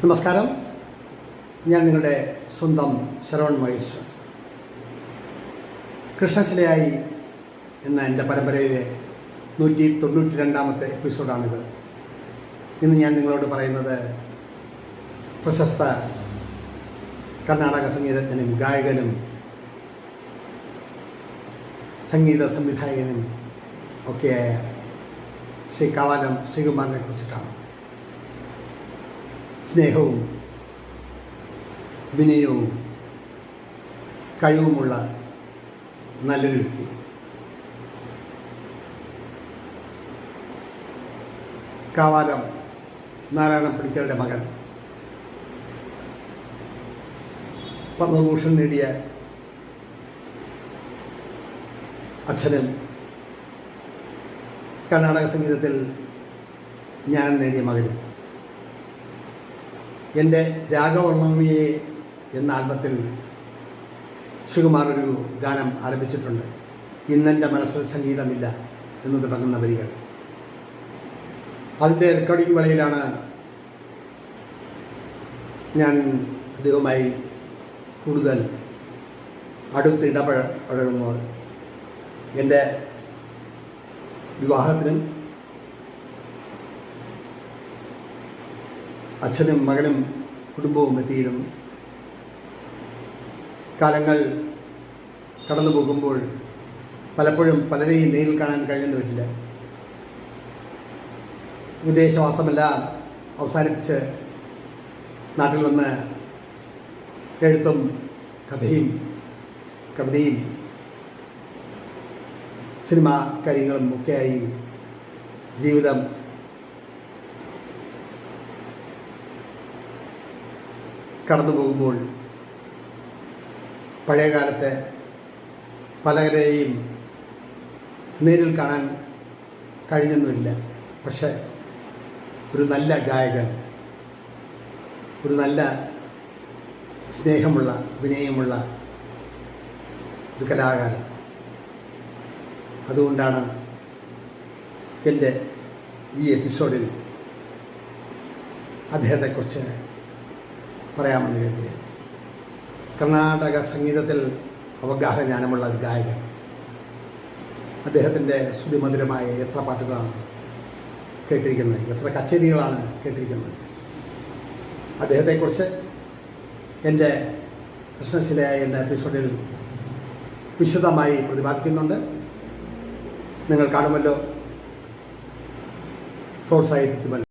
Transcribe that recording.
നമസ്കാരം. ഞാൻ നിങ്ങളുടെ സ്വന്തം ശരവൺ മഹേശ്വർ. കൃഷ്ണശിലയായി എന്ന എൻ്റെ പരമ്പരയിലെ 192-ാമത്തെ എപ്പിസോഡാണിത്. ഇന്ന് ഞാൻ നിങ്ങളോട് പറയുന്നത് പ്രശസ്ത കർണാടക സംഗീതജ്ഞനും ഗായകനും സംഗീത സംവിധായകനും ഒക്കെയായ ശ്രീ കാവാലം ശ്രീകുമാറിനെ കുറിച്ചിട്ടാണ്. സ്നേഹവും വിനയവും കഴിവുമുള്ള നല്ലൊരു വ്യക്തി. കാവാലം നാരായണ പണിക്കരുടെ മകൻ, പത്മഭൂഷൺ നേടിയ അച്ഛനും കർണാടക സംഗീതത്തിൽ ജ്ഞാനം നേടിയ മകനും. എൻ്റെ രാഗവർണ്ണമിയെ എന്ന ആൽബത്തിൽ ശ്രീകുമാർ ഒരു ഗാനം ആലപിച്ചിട്ടുണ്ട്. ഇന്നെൻ്റെ മനസ്സിൽ സംഗീതമില്ല എന്ന് തുടങ്ങുന്ന വരികൾ. അതിൻ്റെ റെക്കോർഡിംഗ് വേളയിലാണ് ഞാൻ അദ്ദേഹവുമായി കൂടുതൽ അടുത്ത് ഇടപഴകുന്നത്. എൻ്റെ വിവാഹത്തിനും അച്ഛനും മകനും കുടുംബവും എത്തിയിരുന്നു. കാലങ്ങൾ കടന്നു പോകുമ്പോൾ പലപ്പോഴും പലരെയും നേരിൽ കാണാൻ കഴിയുന്നു വരില്ല. വിദേശവാസമെല്ലാം അവസാനിപ്പിച്ച് നാട്ടിൽ വന്ന് എഴുത്തും കഥയും കവിതയും സിനിമ കാര്യങ്ങളും ഒക്കെയായി ജീവിതം കടന്നു പോകുമ്പോൾ പഴയകാലത്തെ പലരെയും നേരിൽ കാണാൻ കഴിഞ്ഞൊന്നുമില്ല. പക്ഷേ ഒരു നല്ല ഗായകൻ, ഒരു നല്ല സ്നേഹമുള്ള വിനയമുള്ള ഒരു കലാകാരൻ. അതുകൊണ്ടാണ് എൻ്റെ ഈ എപ്പിസോഡിൽ അദ്ദേഹത്തെക്കുറിച്ച് പറയാമെന്ന് കരുതിയത്. കർണാടക സംഗീതത്തിൽ അവഗാഹ ജ്ഞാനമുള്ള ഒരു ഗായകൻ. അദ്ദേഹത്തിൻ്റെ ശ്രുതിമധുരമായ എത്ര പാട്ടുകളാണ് കേട്ടിരിക്കുന്നത്, എത്ര കച്ചേരികളാണ് കേട്ടിരിക്കുന്നത്. അദ്ദേഹത്തെക്കുറിച്ച് എൻ്റെ കൃഷ്ണശിലയായ എന്ന എപ്പിസോഡിൽ വിശദമായി പ്രതിപാദിക്കുന്നുണ്ട്. നിങ്ങൾ കാണുമല്ലോ, പ്രോത്സാഹിപ്പിക്കുമല്ലോ.